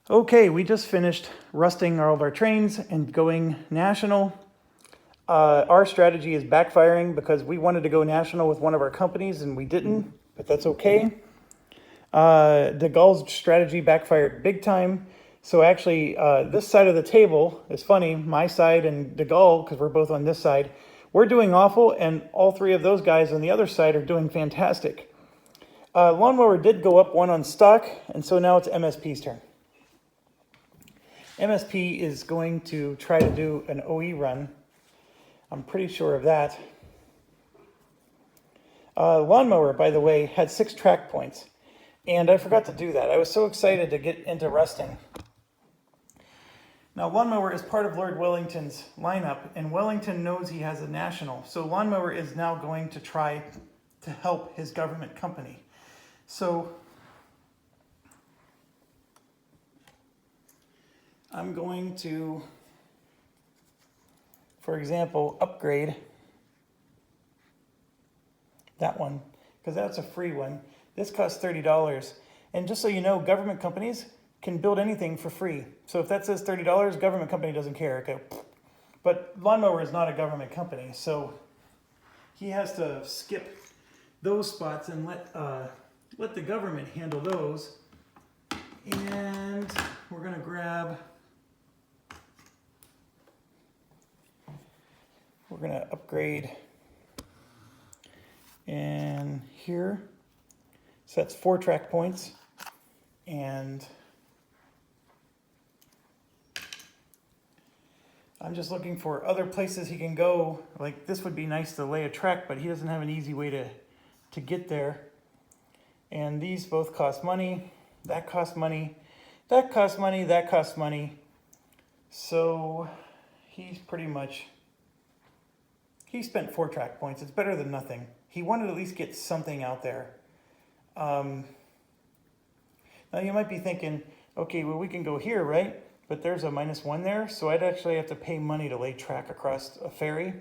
Okay, we just finished rusting all of our trains and going national. Our strategy is backfiring because we wanted to go national with one of our companies and we didn't, but that's okay. De Gaulle's strategy backfired big time. So actually, this side of the table is funny. My side and De Gaulle, because we're both on this side, we're doing awful, and all three of those guys on the other side are doing fantastic. Lawnmower did go up one on stock, and so now it's MSP's turn. MSP is going to try to do an OE run. I'm pretty sure of that. Lawnmower, by the way, had 6 track points, and I forgot to do that. I was so excited to get into rusting. Now, Lawnmower is part of Lord Wellington's lineup, and Wellington knows he has a national, so Lawnmower is now going to try to help his government company. So I'm going to, for example, upgrade that one, because that's a free one. This costs $30. And just so you know, government companies can build anything for free. So if that says $30, government company doesn't care. Okay. But Lawnmower is not a government company, so he has to skip those spots and let the government handle those. And we're going to grab, we're going to upgrade in here. So that's 4 track points. And I'm just looking for other places he can go. Like this would be nice to lay a track, but he doesn't have an easy way to get there. And these both cost money. That costs money. That costs money. That costs money. So he's pretty much, he spent 4 track points. It's better than nothing. He wanted to at least get something out there. Now you might be thinking, okay, well we can go here, right? But there's a -1 there, so I'd actually have to pay money to lay track across a ferry.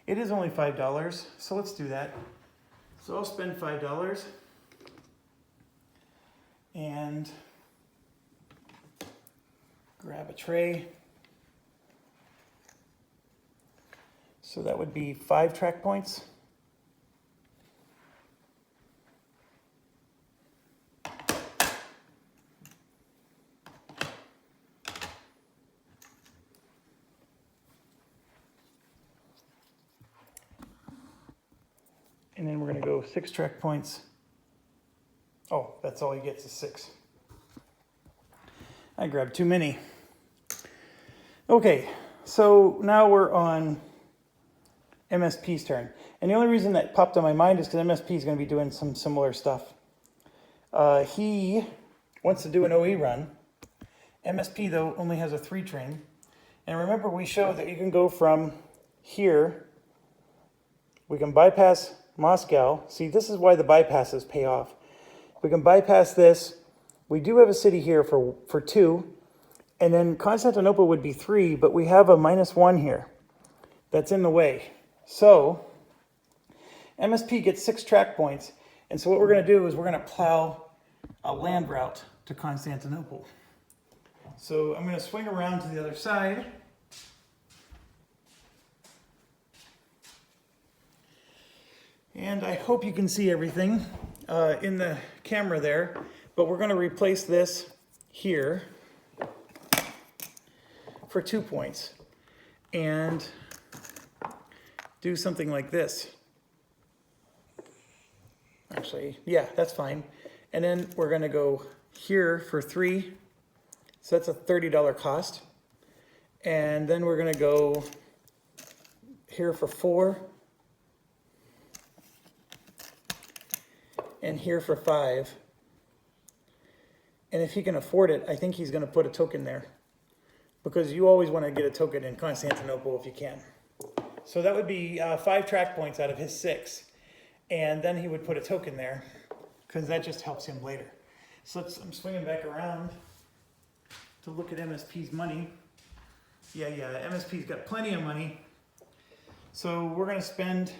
It is only $5, so let's do that. So I'll spend $5 and grab a tray. So that would be 5 track points. And then we're going to go 6 track points. Oh, that's all he gets is 6. I grabbed too many. Okay, so now we're on MSP's turn. And the only reason that popped on my mind is because MSP is going to be doing some similar stuff. He wants to do an OE run. MSP, though, only has a 3 train. And remember, we showed that you can go from here. We can bypass Moscow. See, this is why the bypasses pay off. We can bypass this. We do have a city here for 2. And then Constantinople would be 3, but we have a -1 here that's in the way. So MSP gets 6 track points. And so what we're going to do is we're going to plow a land route to Constantinople. So I'm going to swing around to the other side. And I hope you can see everything in the camera there. But we're going to replace this here for 2 points. And do something like this. Actually, yeah, that's fine. And then we're going to go here for 3. So that's a $30 cost. And then we're going to go here for 4. And here for 5. And if he can afford it, I think he's going to put a token there. Because you always want to get a token in Constantinople if you can. So that would be 5 track points out of his 6. And then he would put a token there, because that just helps him later. So I'm swinging back around to look at MSP's money. Yeah, MSP's got plenty of money. So we're going to spend,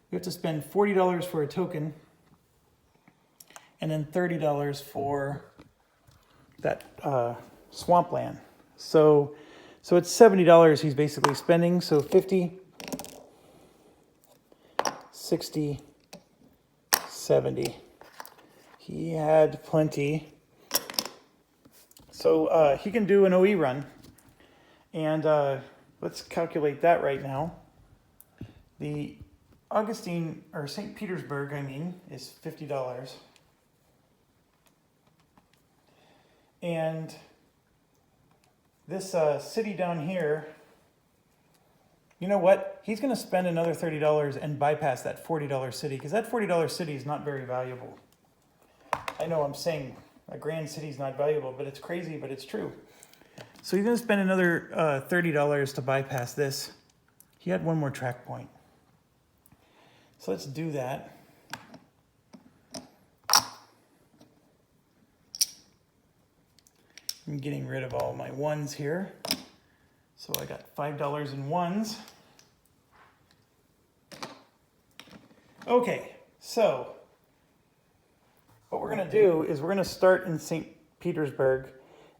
we have to spend $40 for a token. and then $30 for that swampland. So it's $70 he's basically spending. So 50, 60, 70. He had plenty. So he can do an OE run. And let's calculate that right now. The Augustine, or St. Petersburg, I mean, is $50. And this city down here, you know what? He's going to spend another $30 and bypass that $40 city, because that $40 city is not very valuable. I know I'm saying a grand city is not valuable, but it's crazy, but it's true. So he's going to spend another $30 to bypass this. He had one more track point. So let's do that. I'm getting rid of all my ones here. So I got $5 in ones. Okay, so what we're going to do is we're going to start in St. Petersburg,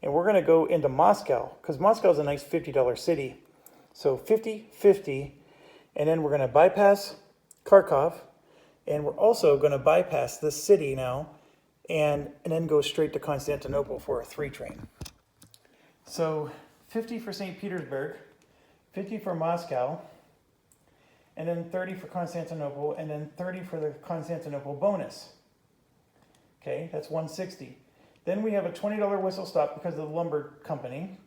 and we're going to go into Moscow, because Moscow is a nice $50 city. So 50, 50, and then we're going to bypass Kharkov, and we're also going to bypass this city now, and then go straight to Constantinople for a 3 train. So 50 for St. Petersburg, 50 for Moscow, and then 30 for Constantinople, and then 30 for the Constantinople bonus. Okay, that's 160. Then we have a $20 whistle stop because of the lumber company,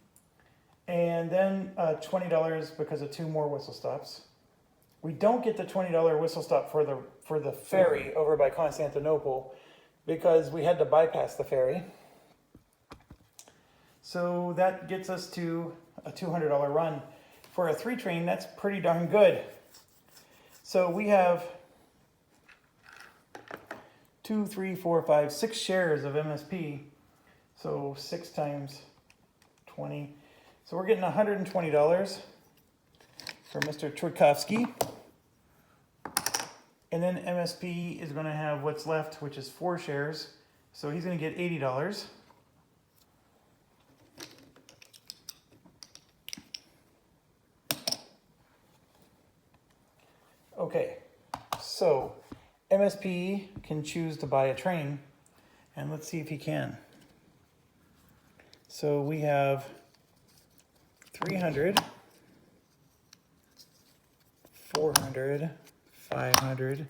and then $20 because of 2 more whistle stops. We don't get the $20 whistle stop for the ferry over by Constantinople because we had to bypass the ferry. So that gets us to a $200 run. For a 3 train, that's pretty darn good. So we have 2, 3, 4, 5, 6 shares of MSP. So 6 times 20. So we're getting $120 for Mr. Tchaikovsky. And then MSP is going to have what's left, which is 4 shares. So he's going to get $80. Okay, so MSP can choose to buy a train, and let's see if he can. So we have 300, 400, 500,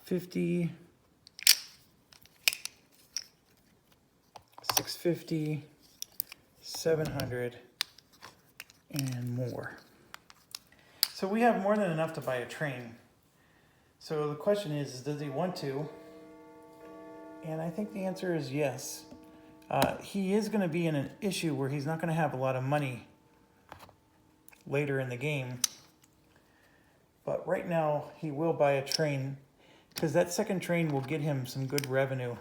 50, 650, 700, and more. So we have more than enough to buy a train. So the question is does he want to? And I think the answer is yes. He is going to be in an issue where he's not going to have a lot of money later in the game. But right now, he will buy a train because that second train will get him some good revenue.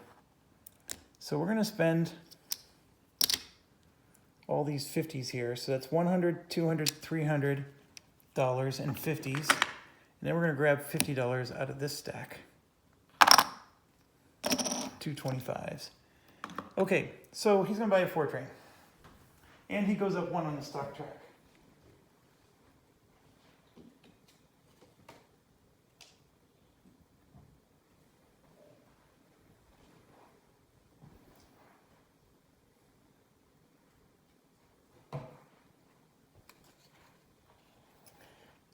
So we're going to spend all these 50s here. So that's $100, $200, $300 and 50s. And then we're going to grab $50 out of this stack. 225s. Okay, so he's going to buy a 4 train. And he goes up 1 on the stock track.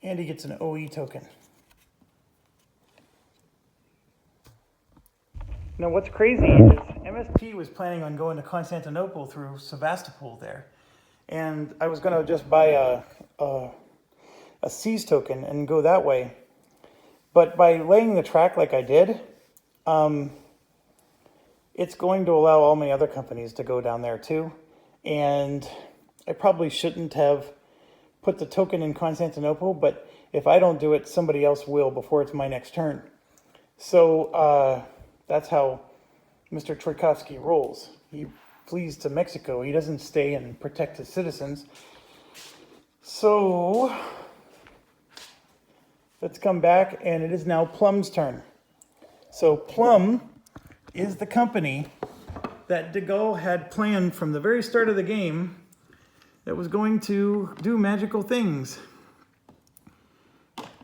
And he gets an OE token. Now what's crazy is MSP was planning on going to Constantinople through Sevastopol there. And I was going to just buy a C's token and go that way. But by laying the track like I did, it's going to allow all my other companies to go down there too. And I probably shouldn't have put the token in Constantinople, but if I don't do it, somebody else will before it's my next turn. So that's how Mr. Tchaikovsky rolls. He flees to Mexico. He doesn't stay and protect his citizens. So let's come back, and it is now Plum's turn. So Plum is the company that De Gaulle had planned from the very start of the game that was going to do magical things.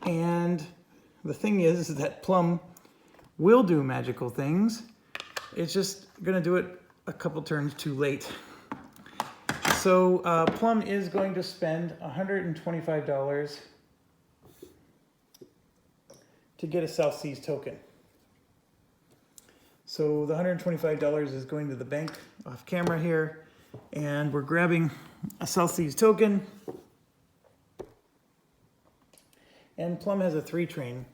And the thing is that Plum will do magical things. It's just gonna do it a couple turns too late. So Plum is going to spend $125 to get a South Seas token. So the $125 is going to the bank off camera here, and we're grabbing a South Seas token. And Plum has a 3 train.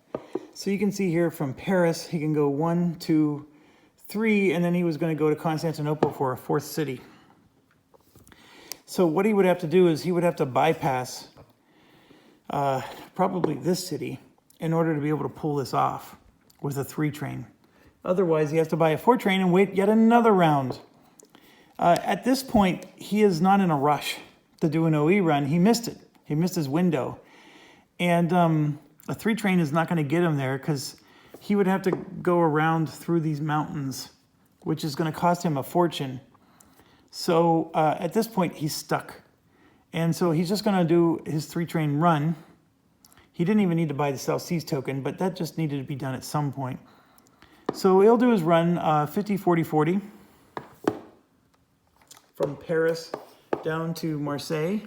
So you can see here from Paris, he can go 1, 2, 3, and then he was going to go to Constantinople for a 4th city. So what he would have to do is he would have to bypass probably this city in order to be able to pull this off with a 3 train. Otherwise, he has to buy a 4 train and wait yet another round. At this point, he is not in a rush to do an OE run. He missed it. He missed his window. And a 3 train is not going to get him there because he would have to go around through these mountains, which is going to cost him a fortune. So at this point, he's stuck. And so he's just going to do his 3 train run. He didn't even need to buy the South Seas token, but that just needed to be done at some point. So he'll do his run 50, 40, 40 from Paris down to Marseille.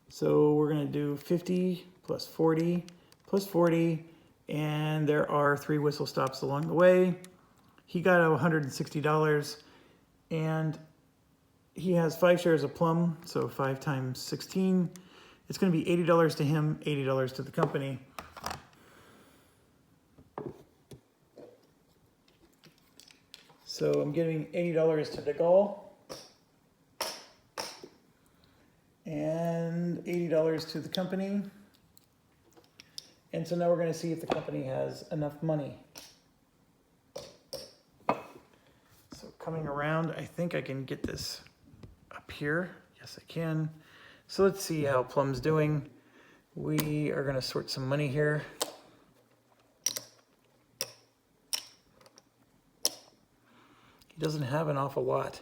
So we're going to do 50 plus 40 plus 40, and there are 3 whistle stops along the way. He got $160, and he has 5 shares of Plum, so 5 times 16. It's going to be $80 to him, $80 to the company. So I'm giving $80 to De Gaulle and $80 to the company. And so now we're going to see if the company has enough money. So coming around, I think I can get this up here. Yes, I can. So let's see how Plum's doing. We are going to sort some money here. He doesn't have an awful lot.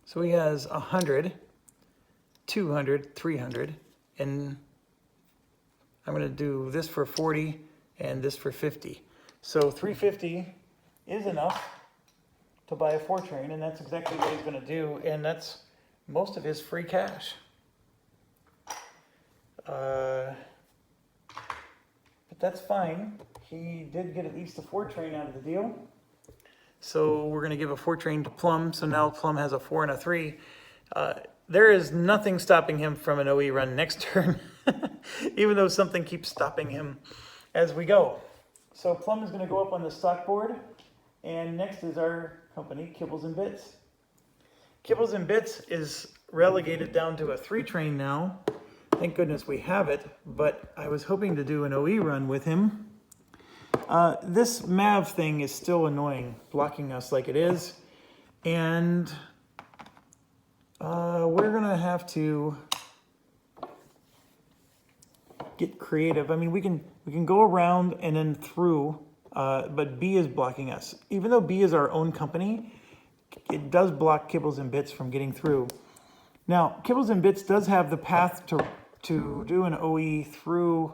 So he has 100, 200, 300, and I'm going to do this for 40 and this for 50. So 350 is enough to buy a 4 train, and that's exactly what he's going to do, and that's most of his free cash. But that's fine. He did get at least a 4 train out of the deal. So we're going to give a 4 train to Plum. So now Plum has a 4 and a 3. There is nothing stopping him from an OE run next turn, even though something keeps stopping him as we go. So Plum is going to go up on the stock board. And next is our company, Kibbles and Bits. Kibbles and Bits is relegated down to a 3 train now. Thank goodness we have it, but I was hoping to do an OE run with him. This MAV thing is still annoying, blocking us like it is. And we're going to have to get creative. I mean, we can go around and then through, but B is blocking us. Even though B is our own company, it does block Kibbles and Bits from getting through. Now, Kibbles and Bits does have the path to do an OE through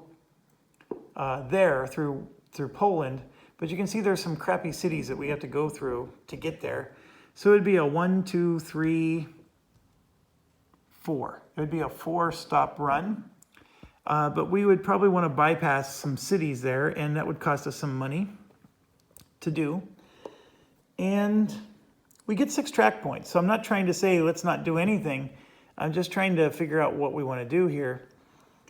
through Poland, but you can see there's some crappy cities that we have to go through to get there. So it'd be a 1, 2, 3, 4. It would be a 4-stop run, but we would probably want to bypass some cities there, and that would cost us some money to do. And we get 6 track points, so I'm not trying to say let's not do anything. I'm just trying to figure out what we want to do here.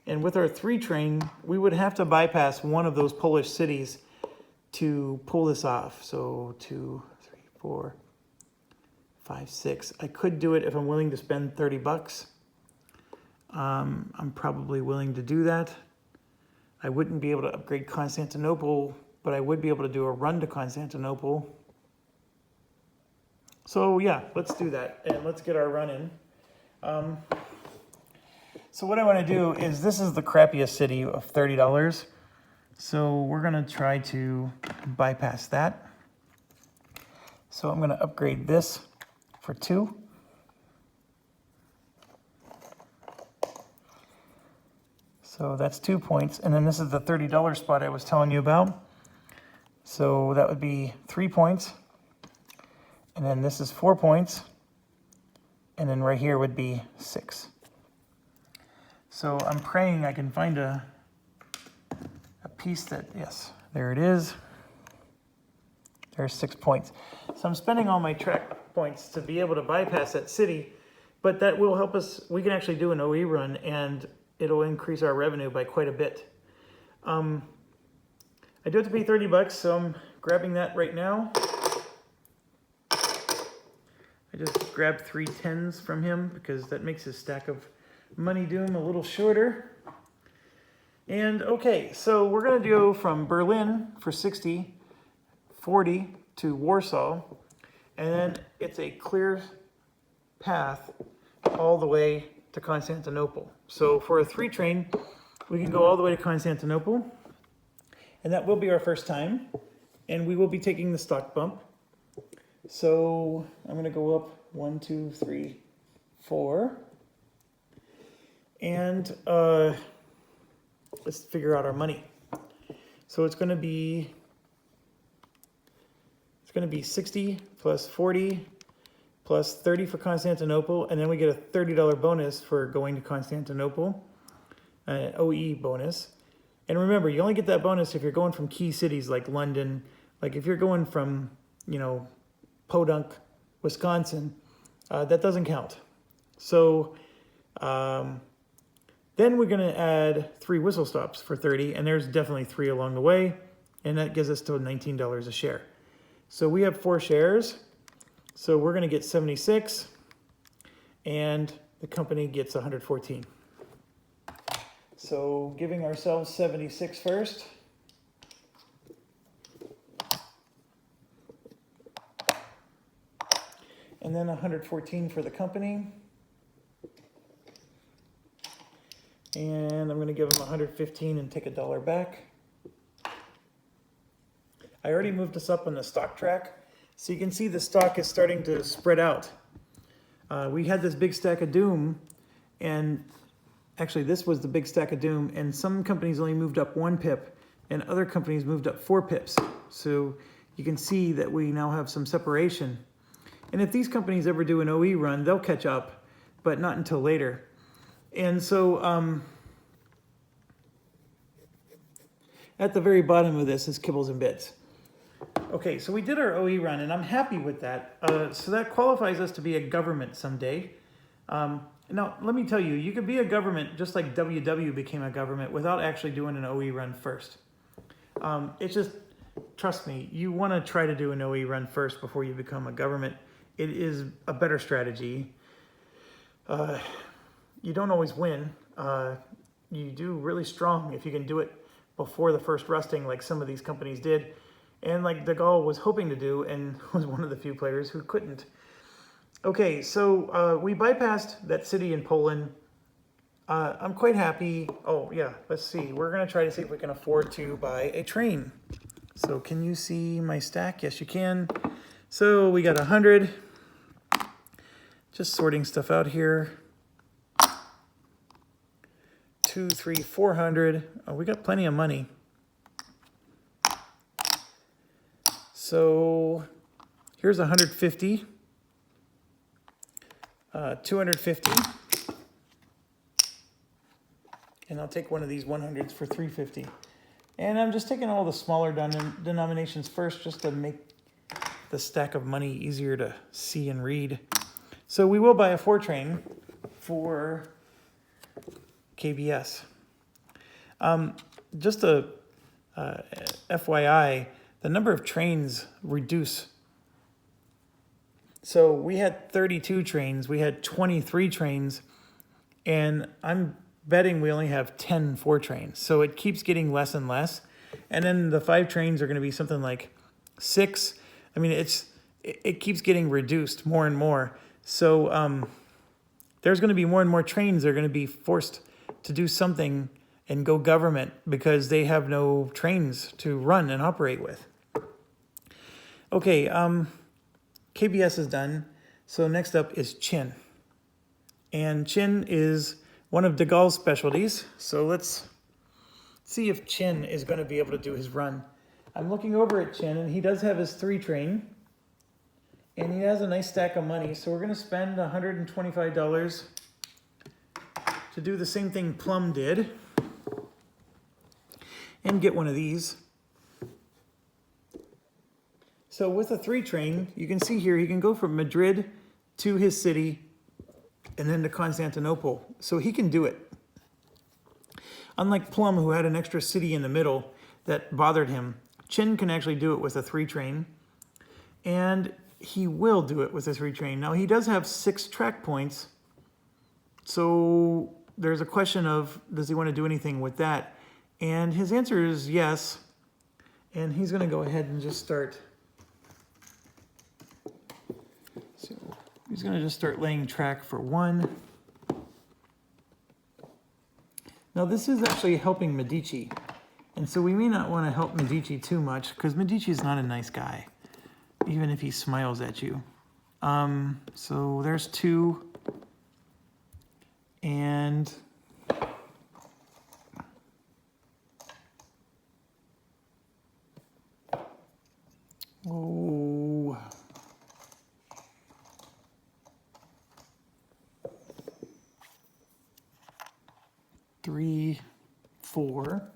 And with our 3 train, we would have to bypass one of those Polish cities to pull this off. So 2, 3, 4, 5, 6. I could do it if I'm willing to spend $30. I'm probably willing to do that. I wouldn't be able to upgrade Constantinople, but I would be able to do a run to Constantinople. So yeah, let's do that, and let's get our run in. So what I want to do is, this is the crappiest city of $30. So we're going to try to bypass that. So I'm going to upgrade this for 2. So that's 2 points. And then this is the $30 spot I was telling you about. So that would be 3 points. And then this is 4 points. And then right here would be 6. So I'm praying I can find a piece that, yes, there it is. There's 6 points. So I'm spending all my track points to be able to bypass that city, but that will help us. We can actually do an OE run and it'll increase our revenue by quite a bit. I do have to pay $30, so I'm grabbing that right now. I just grabbed 3 10s from him because that makes his stack of money doom a little shorter. And okay, so we're gonna go from Berlin for 60, 40 to Warsaw, and then it's a clear path all the way to Constantinople. So for a 3 train, we can go all the way to Constantinople, and that will be our first time, and we will be taking the stock bump. So I'm gonna go up 1, 2, 3, 4, and let's figure out our money. So it's gonna be 60 plus 40 plus 30 for Constantinople, and then we get a $30 bonus for going to Constantinople, an OE bonus. And remember, you only get that bonus if you're going from key cities like London. Like if you're going from, Podunk, Wisconsin, that doesn't count. So then we're going to add 3 whistle stops for 30, and there's definitely 3 along the way, and that gives us to $19 a share. So we have 4 shares, so we're going to get 76, and the company gets 114. So giving ourselves 76 first. And then 114 for the company. And I'm going to give them 115 and take $1 back. I already moved us up on the stock track. So you can see the stock is starting to spread out. We had this big stack of doom, and actually this was the big stack of doom, and some companies only moved up 1 pip, and other companies moved up 4 pips. So you can see that we now have some separation. And if these companies ever do an OE run, they'll catch up, but not until later. And so at the very bottom of this is Kibbles and Bits. Okay, so we did our OE run, and I'm happy with that. So that qualifies us to be a government someday. Now, let me tell you, you could be a government just like WW became a government without actually doing an OE run first. It's just, trust me, you want to try to do an OE run first before you become a government. It is a better strategy. You don't always win. You do really strong if you can do it before the first rusting like some of these companies did. And like De Gaulle was hoping to do and was one of the few players who couldn't. Okay, so we bypassed that city in Poland. I'm quite happy. Oh yeah, let's see. We're gonna try to see if we can afford to buy a train. So can you see my stack? Yes, you can. So we got 100. Just sorting stuff out here. 2, 3, 400. Oh, we got plenty of money. So here's 150, 250, and I'll take one of these 100s for 350. And I'm just taking all the smaller denominations first just to make the stack of money easier to see and read. So we will buy a 4 train for KBS. Just a FYI, the number of trains reduce. So we had 32 trains, we had 23 trains, and I'm betting we only have 10 4 trains. So it keeps getting less and less. And then the 5 trains are going to be something like 6. I mean, it keeps getting reduced more and more. So there's going to be more and more trains that are going to be forced to do something and go government because they have no trains to run and operate with. Okay, KBS is done. So next up is Chin. And Chin is one of de Gaulle's specialties. So let's see if Chin is going to be able to do his run. I'm looking over at Chin, and he does have his 3 train. And he has a nice stack of money. So we're going to spend $125 to do the same thing Plum did. And get one of these. So with a 3 train, you can see here, he can go from Madrid to his city and then to Constantinople. So he can do it. Unlike Plum, who had an extra city in the middle that bothered him, Chin can actually do it with a 3 train. And he will do it with a 3 train. Now he does have 6 track points. So there's a question of, does he want to do anything with that? And his answer is yes. And he's going to go ahead and just start. So he's going to just start laying track for 1. Now this is actually helping Medici. And so we may not want to help Medici too much because Medici is not a nice guy, even if he smiles at you. So there's 2. And oh, 3, 4.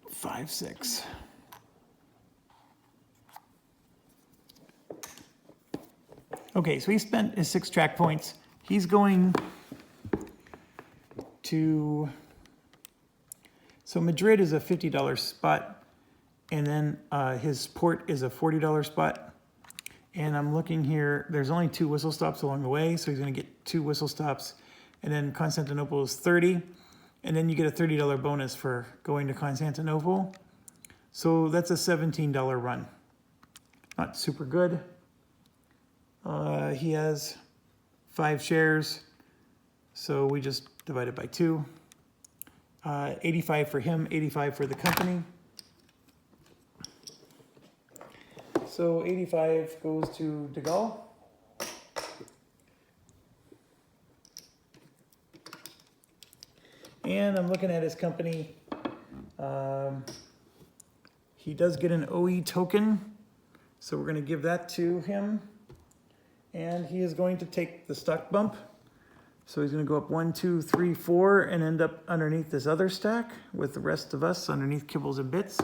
5, 6. Okay, so he spent his 6 track points. He's going to, so Madrid is a $50 spot, and then his port is a $40 spot. And I'm looking here, there's only 2 whistle stops along the way, so he's going to get 2 whistle stops. And then Constantinople is 30, and then you get a $30 bonus for going to Constantinople. So that's a $17 run. Not super good. He has 5 shares, so we just divide it by 2. 85 for him, 85 for the company. So 85 goes to de Gaulle. And I'm looking at his company. He does get an OE token, so we're going to give that to him. And he is going to take the stock bump. So he's going to go up 1, 2, 3, 4, and end up underneath this other stack with the rest of us underneath Kibbles and Bits.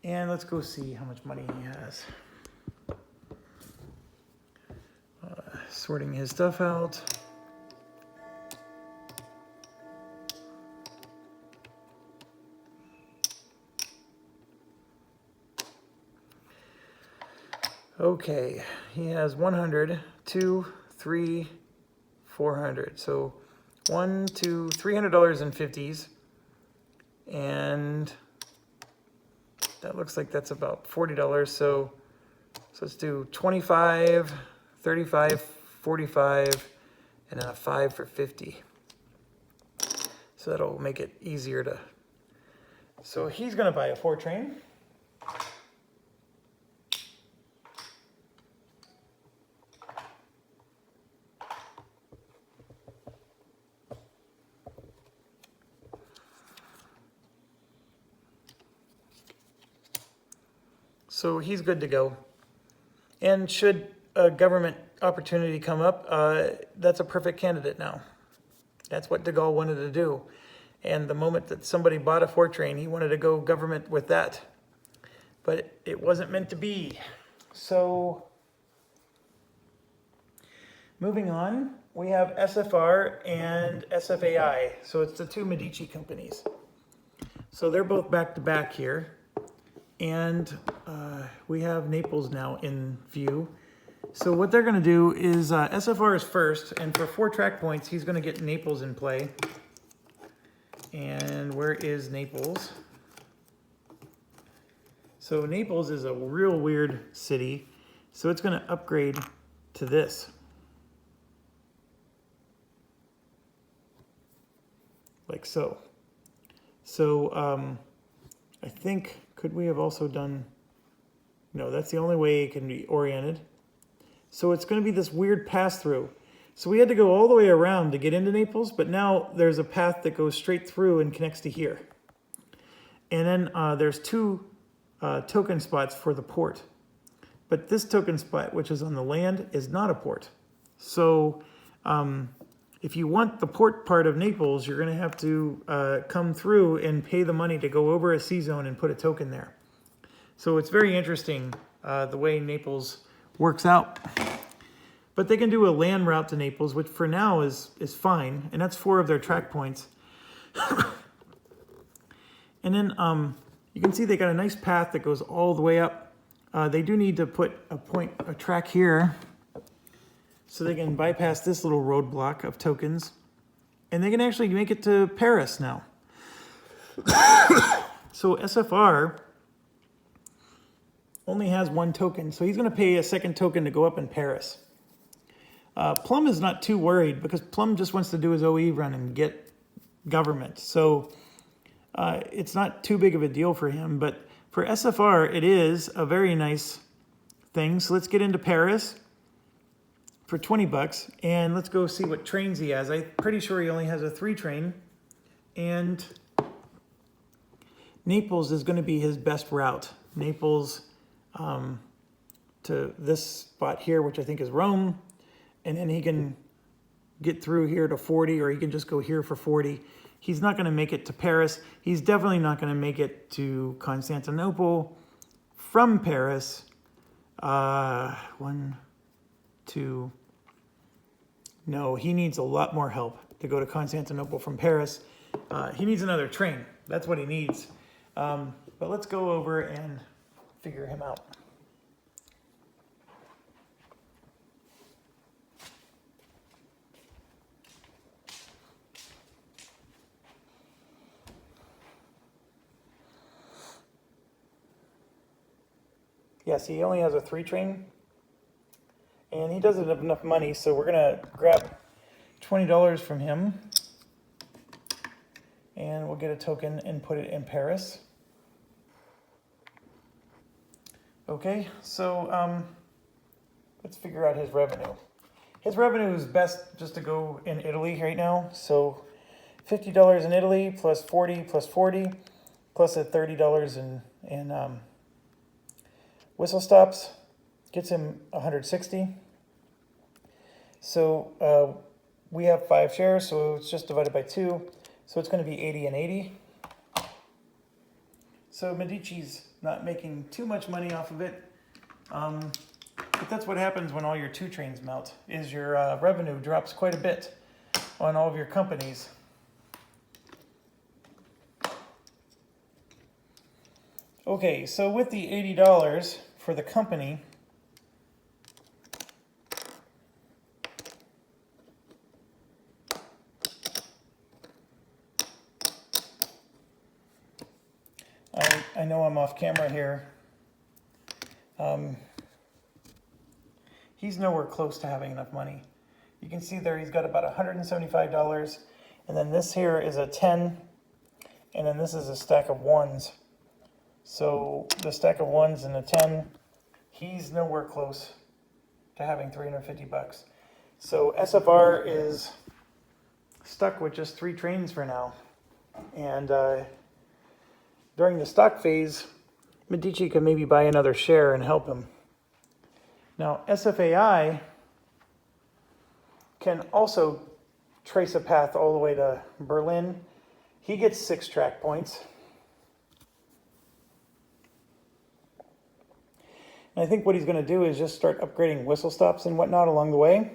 And let's go see how much money he has. Sorting his stuff out. Okay, he has 100, 2, 3, 400. So $300 in 50s. And that looks like that's about $40. So let's do 25, 35, 45, and then a 5 for 50. So that'll make it easier to. So he's going to buy a 4 train. So he's good to go. And should a government opportunity come up, that's a perfect candidate now. That's what de Gaulle wanted to do. And the moment that somebody bought a 4 train, he wanted to go government with that. But it wasn't meant to be. So moving on, we have SFR and SFAI. So it's the 2 Medici companies. So they're both back to back here. And we have Naples now in view. So what they're going to do is SFR is first, and for 4 track points, he's going to get Naples in play. And where is Naples? So Naples is a real weird city. So it's going to upgrade to this. like so. So I think, could we have also done, no, that's the only way it can be oriented. So it's going to be this weird pass-through. So we had to go all the way around to get into Naples, but now there's a path that goes straight through and connects to here. And then there's two token spots for the port. But this token spot, which is on the land, is not a port. So if you want the port part of Naples, you're going to have to come through and pay the money to go over a C-zone and put a token there. So it's very interesting the way Naples works out. But they can do a land route to Naples, which for now is fine. And that's 4 of their track points. And then you can see they got a nice path that goes all the way up. They do need to put a track here so they can bypass this little roadblock of tokens. And they can actually make it to Paris now. So SFR only has 1 token, so he's going to pay a second token to go up in Paris. Plum is not too worried because Plum just wants to do his OE run and get government. So it's not too big of a deal for him. But for SFR, it is a very nice thing. So let's get into Paris for 20 bucks and let's go see what trains he has. I'm pretty sure he only has a 3 train. And Naples is going to be his best route. Naples to this spot here, which I think is Rome. And then he can get through here to 40, or he can just go here for 40. He's not going to make it to Paris. He's definitely not going to make it to Constantinople from Paris. 1, 2. No, he needs a lot more help to go to Constantinople from Paris. He needs another train. That's what he needs. But let's go over and figure him out. Yes, he only has a 3 train, and he doesn't have enough money, so we're gonna grab $20 from him, and we'll get a token and put it in Paris. Okay, so let's figure out his revenue. His revenue is best just to go in Italy right now, so $50 in Italy, plus 40, plus 40, plus a $30 in whistle stops, gets him 160. So we have 5 shares, so it's just divided by 2. So it's going to be 80 and 80. So Medici's not making too much money off of it. But that's what happens when all your 2 trains melt, is your revenue drops quite a bit on all of your companies. Okay, so with the $80 for the company, I know I'm off camera here. He's nowhere close to having enough money. You can see there he's got about $175, and then this here is a 10, and then this is a stack of 1s. So the stack of 1s and the 10, he's nowhere close to having 350 bucks. So SFR is stuck with just 3 trains for now. And during the stock phase, Medici can maybe buy another share and help him. Now SFAI can also trace a path all the way to Berlin. He gets 6 track points. And I think what he's going to do is just start upgrading whistle stops and whatnot along the way.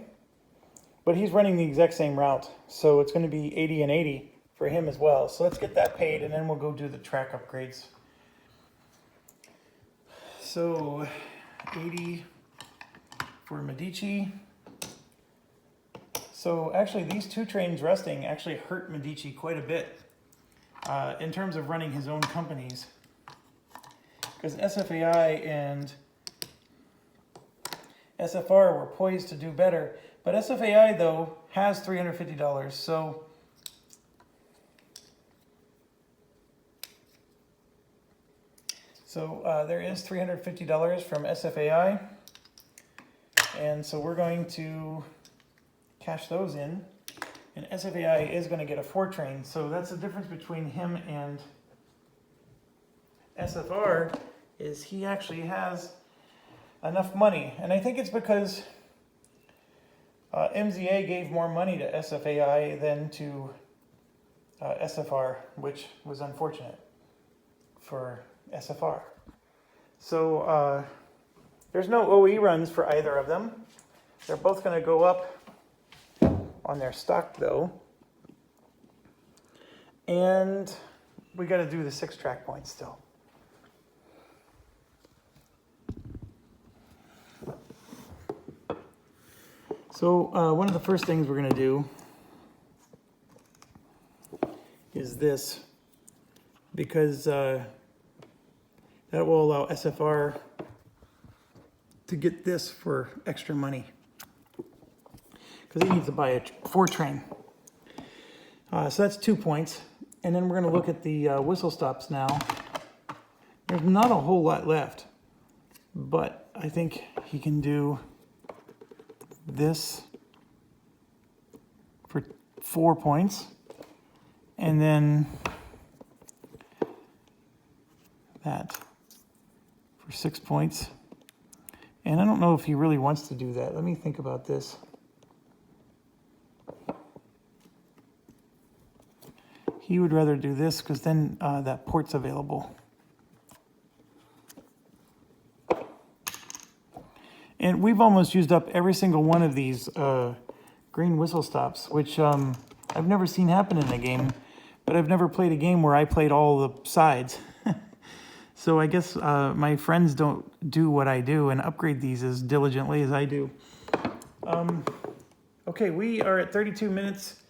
But he's running the exact same route, so it's going to be 80 and 80 for him as well. So let's get that paid, and then we'll go do the track upgrades. So 80 for Medici. So actually these 2 trains resting actually hurt Medici quite a bit in terms of running his own companies. Because SFAI and SFR were poised to do better. But SFAI, though, has $350. So So there is $350 from SFAI. And so we're going to cash those in. And SFAI is going to get a Fortrain. So that's the difference between him and SFR, is he actually has enough money. And I think it's because MZA gave more money to SFAI than to SFR, which was unfortunate for SFR. So there's no OE runs for either of them. They're both going to go up on their stock though. And we got to do the 6 track points still. So one of the first things we're going to do is this, because that will allow SFR to get this for extra money, because he needs to buy a Fortrain. So that's 2 points. And then we're going to look at the whistle stops now. There's not a whole lot left, but I think he can do this for 4 points, and then that for 6 points. And I don't know if he really wants to do that. Let me think about this. He would rather do this because then that port's available. And we've almost used up every single one of these green whistle stops, which I've never seen happen in a game, but I've never played a game where I played all the sides. So I guess my friends don't do what I do and upgrade these as diligently as I do. Okay, we are at 32 minutes,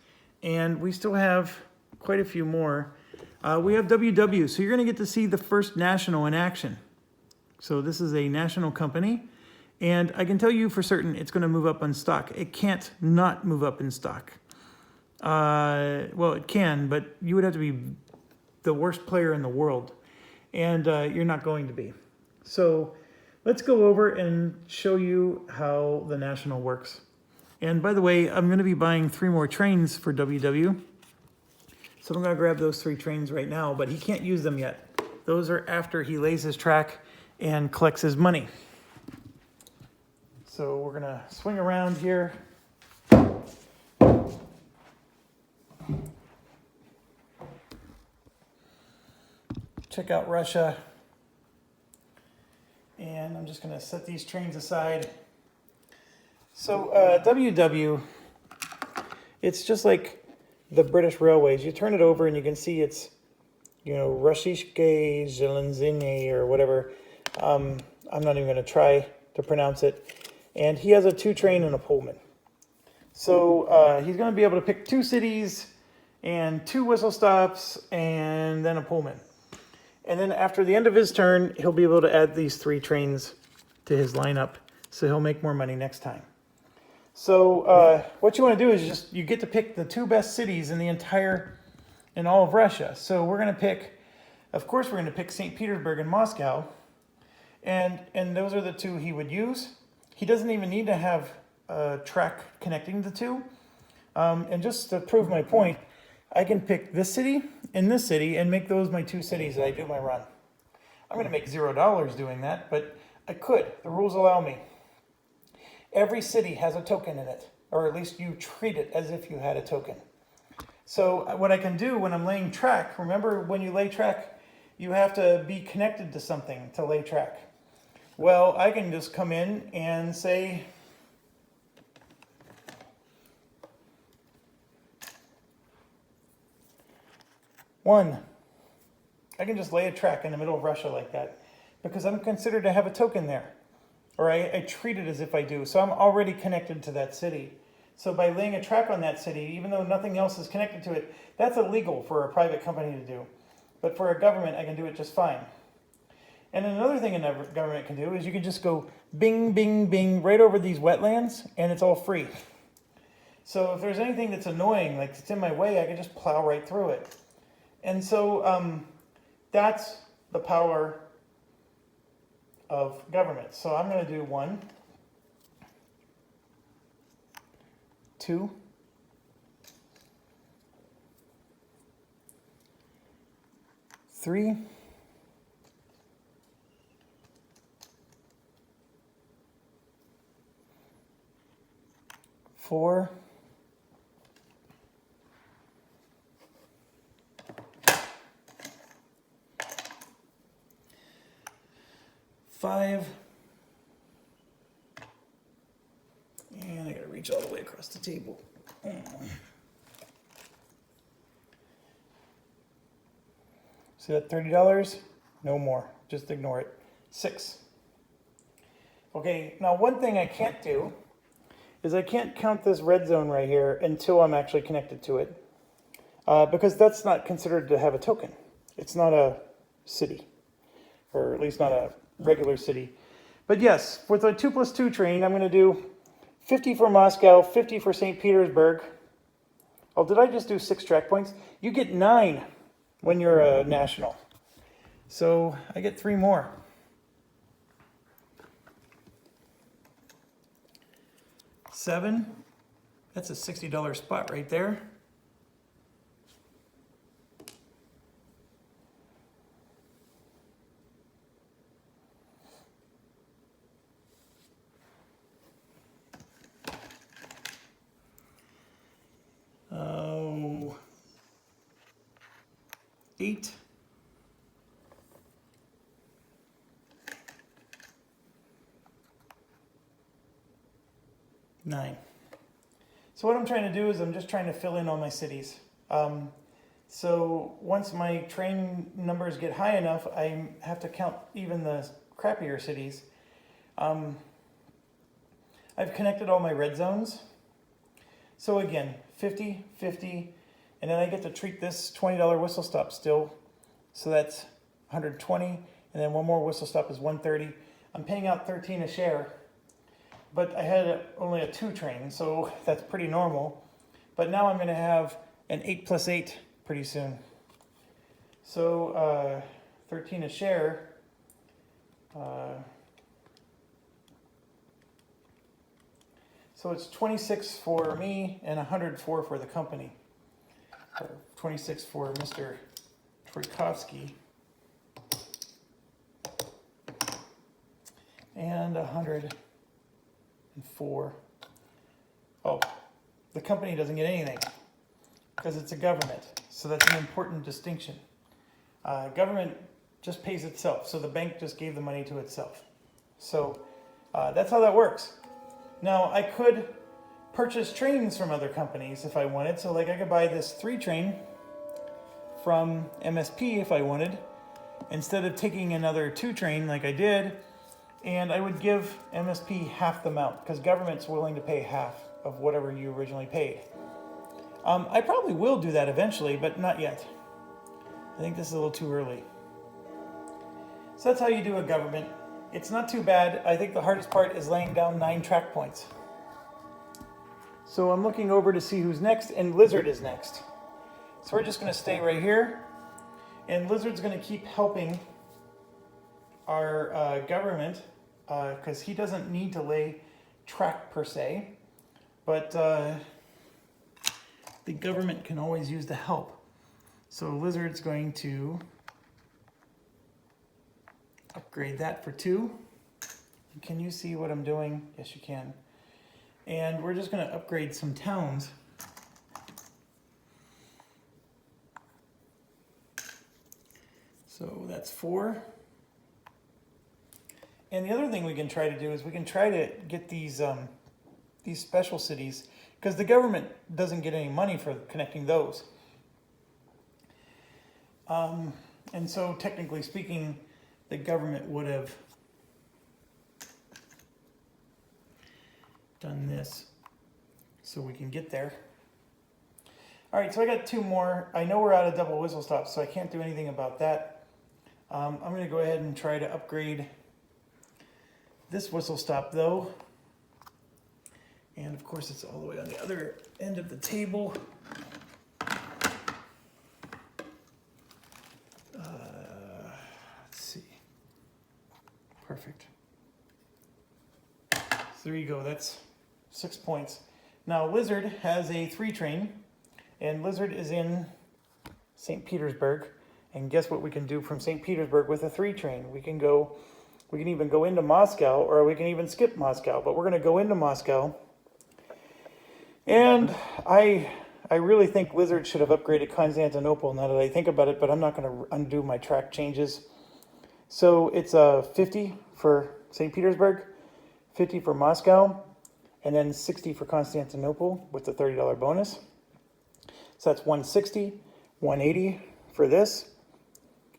and we still have quite a few more. We have WW, so you're going to get to see the first National in action. So this is a national company, and I can tell you for certain it's going to move up in stock. It can't not move up in stock. Well, it can, but you would have to be the worst player in the world, and you're not going to be. So let's go over and show you how the National works. And by the way, I'm going to be buying 3 more trains for WW. So I'm going to grab those 3 trains right now, but he can't use them yet. Those are after he lays his track and collects his money. So we're going to swing around here. Check out Russia. And I'm just going to set these trains aside. So WW, it's just like the British Railways. You turn it over and you can see it's, you know, Rossijske Zelenzini or whatever. I'm not even going to try to pronounce it. And he has a 2 train and a Pullman. So he's going to be able to pick 2 cities and 2 whistle stops and then a Pullman. And then after the end of his turn, he'll be able to add these 3 trains to his lineup. So he'll make more money next time. So what you want to do is you get to pick the 2 best cities in all of Russia. So we're going to pick, of course, we're going to pick St. Petersburg and Moscow. And those are the 2 he would use. He doesn't even need to have a track connecting the 2. And just to prove my point, I can pick this city and this city and make those my 2 cities that I do my run. I'm going to make $0 doing that, but I could. The rules allow me. Every city has a token in it, or at least you treat it as if you had a token. So what I can do when I'm laying track, remember when you lay track, you have to be connected to something to lay track. Well, I can just come in and say, I can just lay a track in the middle of Russia like that because I'm considered to have a token there. Or I treat it as if I do. So I'm already connected to that city. So by laying a track on that city, even though nothing else is connected to it, that's illegal for a private company to do. But for a government, I can do it just fine. And another thing a government can do is you can just go bing, bing, bing right over these wetlands, and it's all free. So if there's anything that's annoying, like it's in my way, I can just plow right through it. And so that's the power of government. So I'm going to do 1, 2, 3, 4, 5, and I gotta reach all the way across the table. See that $30? No more, just ignore it. 6. Okay, now one thing I can't do is I can't count this red zone right here until I'm actually connected to it. Because that's not considered to have a token. It's not a city, or at least not a regular city. But yes, with a 2+2 train, I'm going to do 50 for Moscow, 50 for St. Petersburg. Oh, did I just do 6 track points? You get 9 when you're a national. So I get 3 more. $7. That's a $60 spot right there. Oh, 8. 9. So what I'm trying to do is I'm just trying to fill in all my cities. So once my train numbers get high enough, I have to count even the crappier cities. I've connected all my red zones. So again, 50, 50, and then I get to treat this $20 whistle stop still. So that's 120, and then one more whistle stop is 130. I'm paying out 13 a share. But I had only a 2 train, so that's pretty normal. But now I'm going to have an 8+8 pretty soon. So 13 a share. So it's 26 for me and 104 for the company. Or 26 for Mr. Tchaikovsky. And 104. Oh, the company doesn't get anything because it's a government. So that's an important distinction. Government just pays itself. So the bank just gave the money to itself. So that's how that works. Now I could purchase trains from other companies if I wanted. So like I could buy this 3 train from MSP if I wanted, instead of taking another 2 train like I did. And I would give MSP half the amount because government's willing to pay half of whatever you originally paid. I probably will do that eventually, but not yet. I think this is a little too early. So that's how you do a government. It's not too bad. I think the hardest part is laying down 9 track points. So I'm looking over to see who's next, and Lizard is next. So we're just going to stay right here, and Lizard's going to keep helping our government, because he doesn't need to lay track per se, but the government can always use the help. So Lizard's going to upgrade that for 2. Can you see what I'm doing? Yes, you can. And we're just going to upgrade some towns. So that's 4. And the other thing we can try to do is we can try to get these special cities, because the government doesn't get any money for connecting those. And so technically speaking, the government would have done this so we can get there. All right, so I got 2 more. I know we're out of double whistle stops, so I can't do anything about that. I'm going to go ahead and try to upgrade this whistle stop though. And of course it's all the way on the other end of the table. Let's see. Perfect. So there you go, that's 6 points. Now Lizard has a 3 train, and Lizard is in St. Petersburg. And guess what we can do from St. Petersburg with a 3 train? We can even go into Moscow, or we can even skip Moscow, but we're gonna go into Moscow. And I really think Lizard should have upgraded Constantinople now that I think about it, but I'm not gonna undo my track changes. So it's 50 for St. Petersburg, 50 for Moscow, and then 60 for Constantinople with the $30 bonus. So that's 160, 180 for this,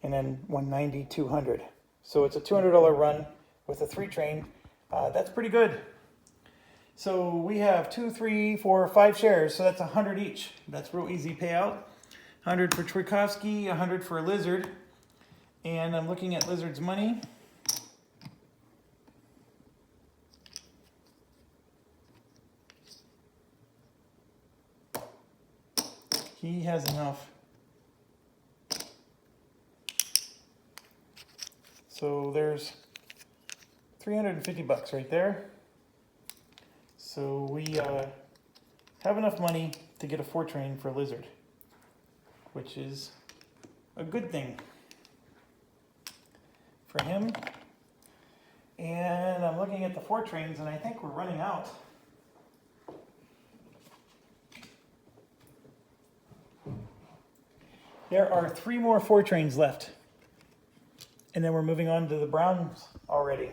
and then 190, 200. So it's a $200 run with a 3 train. That's pretty good. So we have 2, 3, 4, 5 shares, so that's 100 each. That's real easy payout. 100 for Tchaikovsky, 100 for Lizard. And I'm looking at Lizard's money. He has enough. So there's 350 bucks right there. So we have enough money to get a 4 train for Lizard, which is a good thing for him. And I'm looking at the 4 trains, and I think we're running out. There are 3 more 4 trains left. And then we're moving on to the Browns already.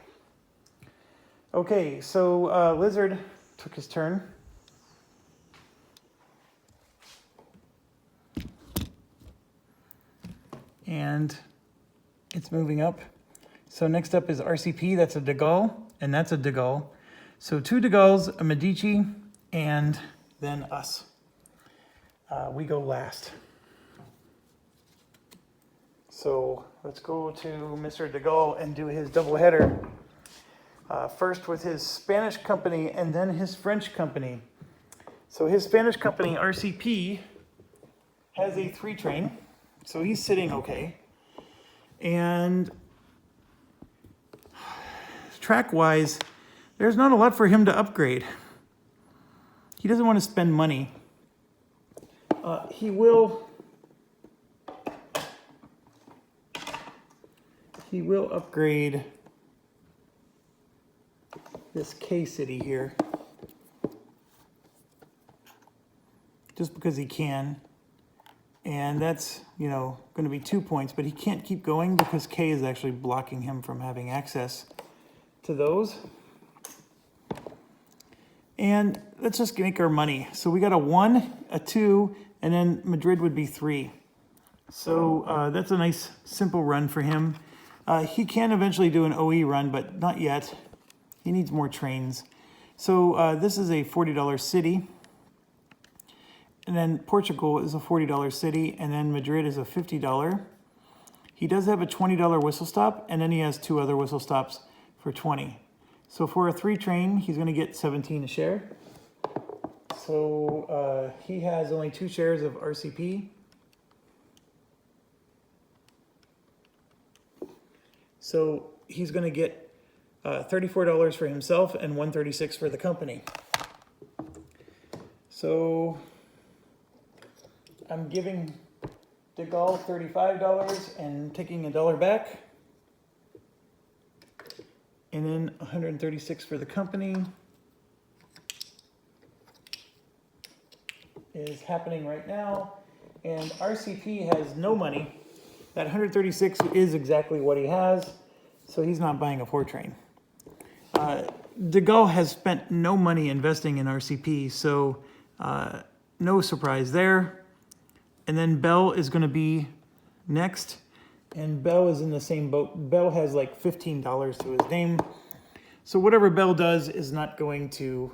Okay, so Lizard took his turn. And it's moving up. So next up is RCP, that's a De Gaulle, and that's a De Gaulle. So 2 De Gaulles, a Medici, and then us. We go last. So let's go to Mr. De Gaulle and do his double header. First with his Spanish company and then his French company. So his Spanish company, RCP, has a 3 train. So he's sitting okay. And track-wise, there's not a lot for him to upgrade. He doesn't want to spend money. He will upgrade this K-City here. Just because he can. And that's, going to be 2 points, but he can't keep going because K is actually blocking him from having access to those. And let's just make our money. So we got a 1, a 2, and then Madrid would be 3. So that's a nice simple run for him. He can eventually do an OE run, but not yet. He needs more trains. So this is a $40 city. And then Portugal is a $40 city, and then Madrid is a $50. He does have a $20 whistle stop, and then he has 2 other whistle stops for 20. So for a 3 train, he's going to get 17 a share. So he has only 2 shares of RCP. So he's going to get $34 for himself and $136 for the company. So I'm giving De Gaulle $35 and taking $1 back. And then $136 for the company is happening right now. And RCP has no money. That $136 is exactly what he has, so he's not buying a 4 train. De Gaulle has spent no money investing in RCP, so no surprise there. And then Bell is going to be next, and Bell is in the same boat. Bell has like $15 to his name, so whatever Bell does is not going to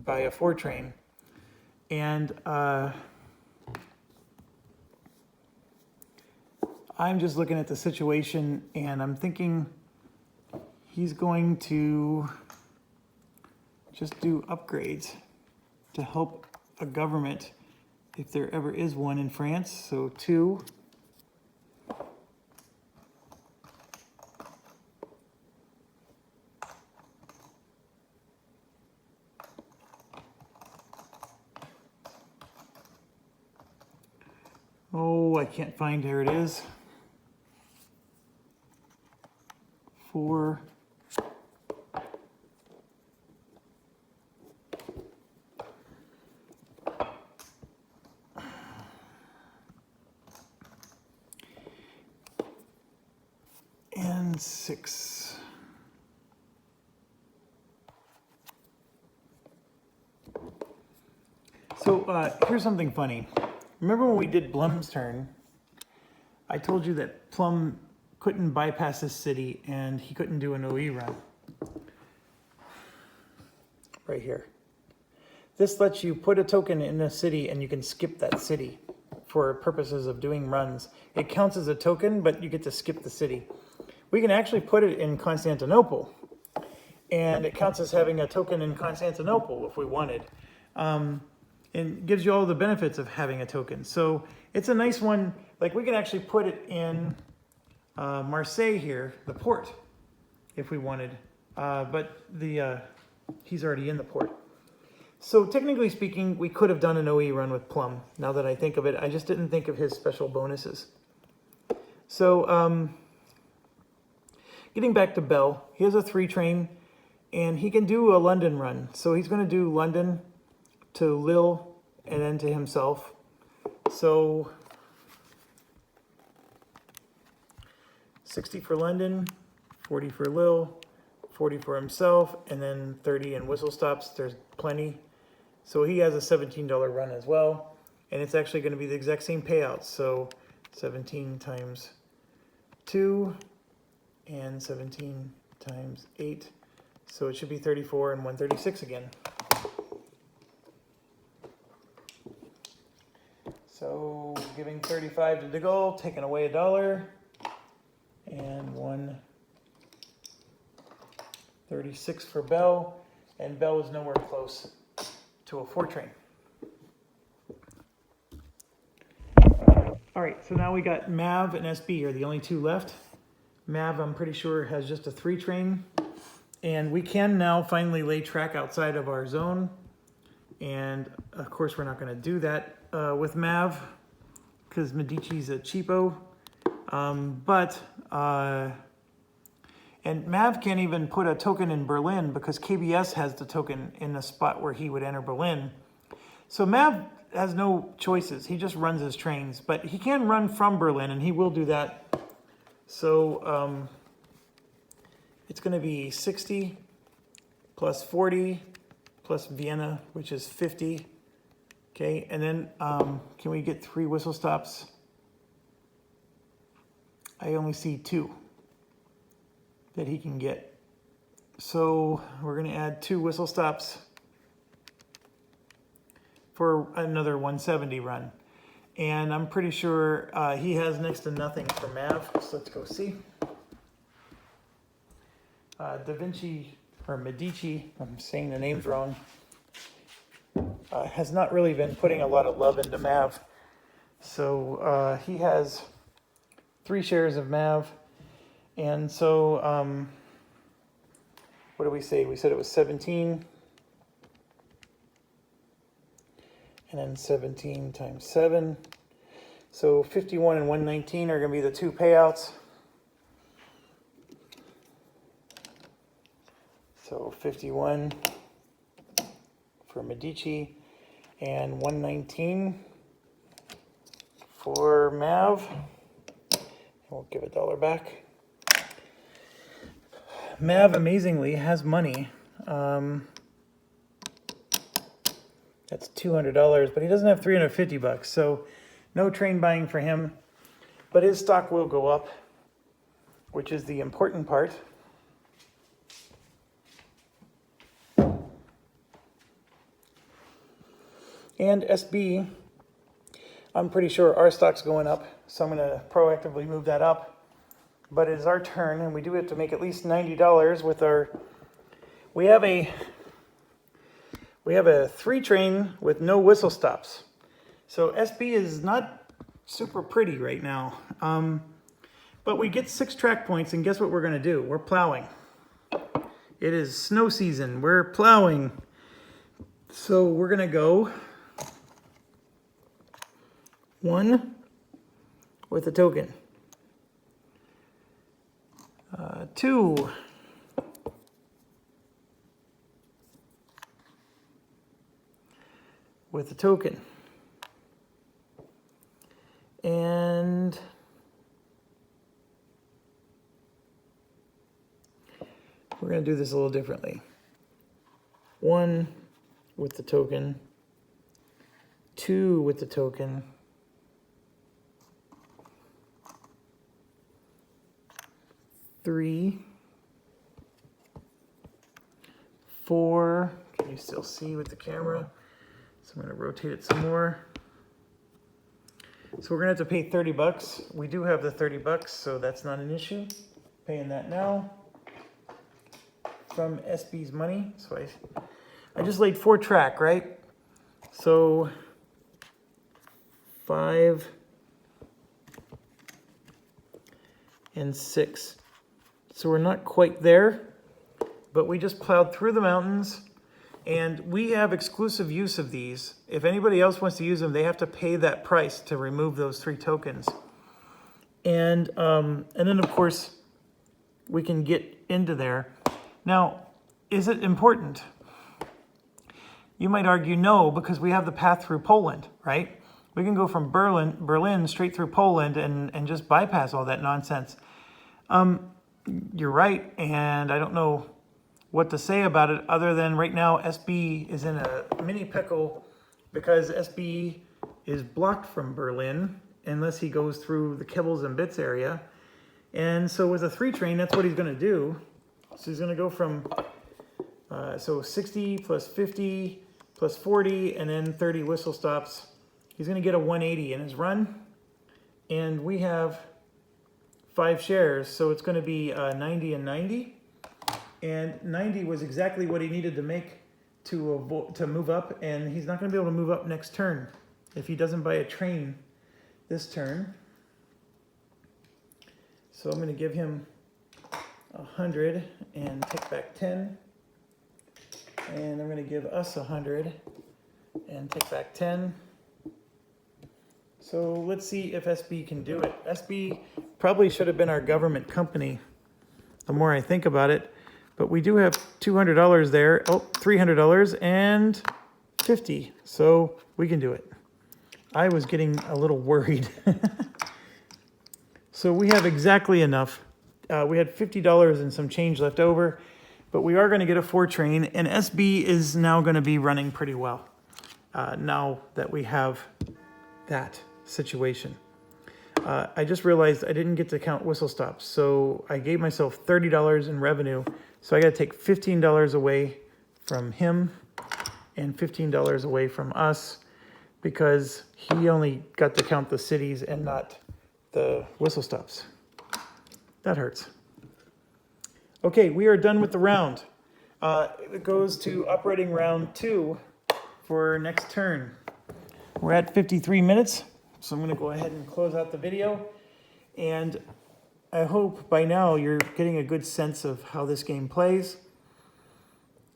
buy a 4 train. And I'm just looking at the situation, and I'm thinking he's going to just do upgrades to help a government if there ever is one in France. So 2. Oh, I can't find, here it is. 4. And 6. So here's something funny. Remember when we did Blum's turn, I told you that Plum couldn't bypass this city and he couldn't do an OE run. Right here. This lets you put a token in a city and you can skip that city for purposes of doing runs. It counts as a token, but you get to skip the city. We can actually put it in Constantinople, and it counts as having a token in Constantinople if we wanted. And gives you all the benefits of having a token. So it's a nice one. Like we can actually put it in Marseille here, the port, if we wanted. But he's already in the port. So technically speaking, we could have done an OE run with Plum. Now that I think of it, I just didn't think of his special bonuses. So getting back to Bell, he has a 3 train and he can do a London run. So he's going to do London to Lille and then to himself. So 60 for London, 40 for Lille, 40 for himself, and then 30 in whistle stops. There's plenty. So he has a $17 run as well. And it's actually going to be the exact same payouts. So 17 times 2 and 17 times 8. So it should be 34 and 136 again. So giving 35 to De Gaulle, taking away $1, and 136 for Bell, and Bell is nowhere close to a 4 train. All right, so now we got Mav and SB are the only 2 left. Mav, I'm pretty sure, has just a 3 train, and we can now finally lay track outside of our zone. And of course, we're not going to do that with Mav because Medici's a cheapo. And Mav can't even put a token in Berlin because KBS has the token in the spot where he would enter Berlin. So Mav has no choices. He just runs his trains, but he can run from Berlin, and he will do that. So it's going to be 60 plus 40 plus Vienna, which is 50. Okay, and then can we get 3 whistle stops? I only see 2 that he can get. So we're going to add 2 whistle stops for another 170 run. And I'm pretty sure he has next to nothing for Mav. So let's go see. Da Vinci, or Medici, I'm saying the names wrong, has not really been putting a lot of love into Mav. So he has 3 shares of Mav. And so, what did we say? We said it was 17. And then 17 times 7. So 51 and 119 are going to be the 2 payouts. So 51 for Medici and 119 for Mav. And we'll give $1 back. Mav amazingly has money. That's $200, but he doesn't have $350, so no train buying for him. But his stock will go up, which is the important part. And SB, I'm pretty sure our stock's going up, so I'm going to proactively move that up. But it is our turn, and we do have to make at least $90 with our... We have a 3 train with no whistle stops. So SB is not super pretty right now. But we get 6 track points, and guess what we're going to do? We're plowing. It is snow season. We're plowing. So we're going to go 1, with a token. 2 with a token. And we're going to do this a little differently. 1 with the token, 2 with the token, 3, 4. Can you still see with the camera? So I'm going to rotate it some more. So we're going to have to pay 30 bucks. We do have the 30 bucks, so that's not an issue. Paying that now from SB's money. So I just laid 4 track, right? So 5 and 6. So we're not quite there, but we just plowed through the mountains, and we have exclusive use of these. If anybody else wants to use them, they have to pay that price to remove those 3 tokens. And then of course we can get into there. Now, is it important? You might argue no, because we have the path through Poland, right? We can go from Berlin straight through Poland and just bypass all that nonsense. You're right, and I don't know what to say about it other than right now SB is in a mini pickle because SB is blocked from Berlin unless he goes through the Kibbles and Bits area. And so with a 3 train, that's what he's going to do. So he's going to go from so 60 plus 50 plus 40 and then 30 whistle stops. He's going to get a 180 in his run. And we have 5 shares, so it's going to be 90 and 90. And 90 was exactly what he needed to make to move up, and he's not going to be able to move up next turn if he doesn't buy a train this turn. So I'm going to give him 100 and take back 10. And I'm going to give us 100 and take back 10. So let's see if SB can do it. SB probably should have been our government company, the more I think about it. But we do have $200 there. Oh, $300 and 50. So we can do it. I was getting a little worried. So we have exactly enough. We had $50 and some change left over. But we are going to get a 4 train. And SB is now going to be running pretty well. Now that we have that situation. I just realized I didn't get to count whistle stops. So I gave myself $30 in revenue. So I got to take $15 away from him and $15 away from us because he only got to count the cities and not the whistle stops. That hurts. Okay, we are done with the round. It goes to operating round 2 for next turn. We're at 53 minutes, so I'm going to go ahead and close out the video. And I hope by now you're getting a good sense of how this game plays.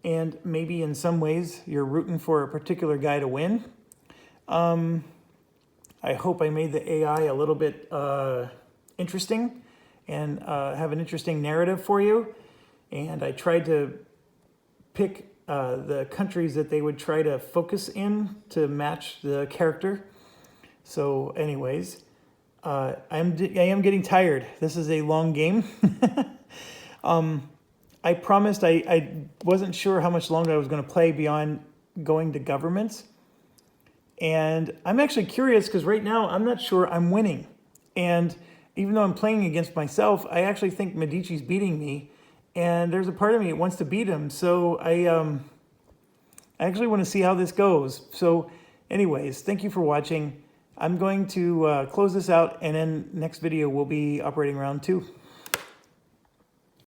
And maybe in some ways you're rooting for a particular guy to win. I hope I made the AI a little bit interesting and have an interesting narrative for you. And I tried to pick the countries that they would try to focus in to match the character. So anyways, I am getting tired. This is a long game. I promised I wasn't sure how much longer I was going to play beyond going to governments. And I'm actually curious because right now I'm not sure I'm winning. And even though I'm playing against myself, I actually think Medici's beating me. And there's a part of me that wants to beat him. So I actually want to see how this goes. So anyways, thank you for watching. I'm going to close this out, and then next video will be operating round 2.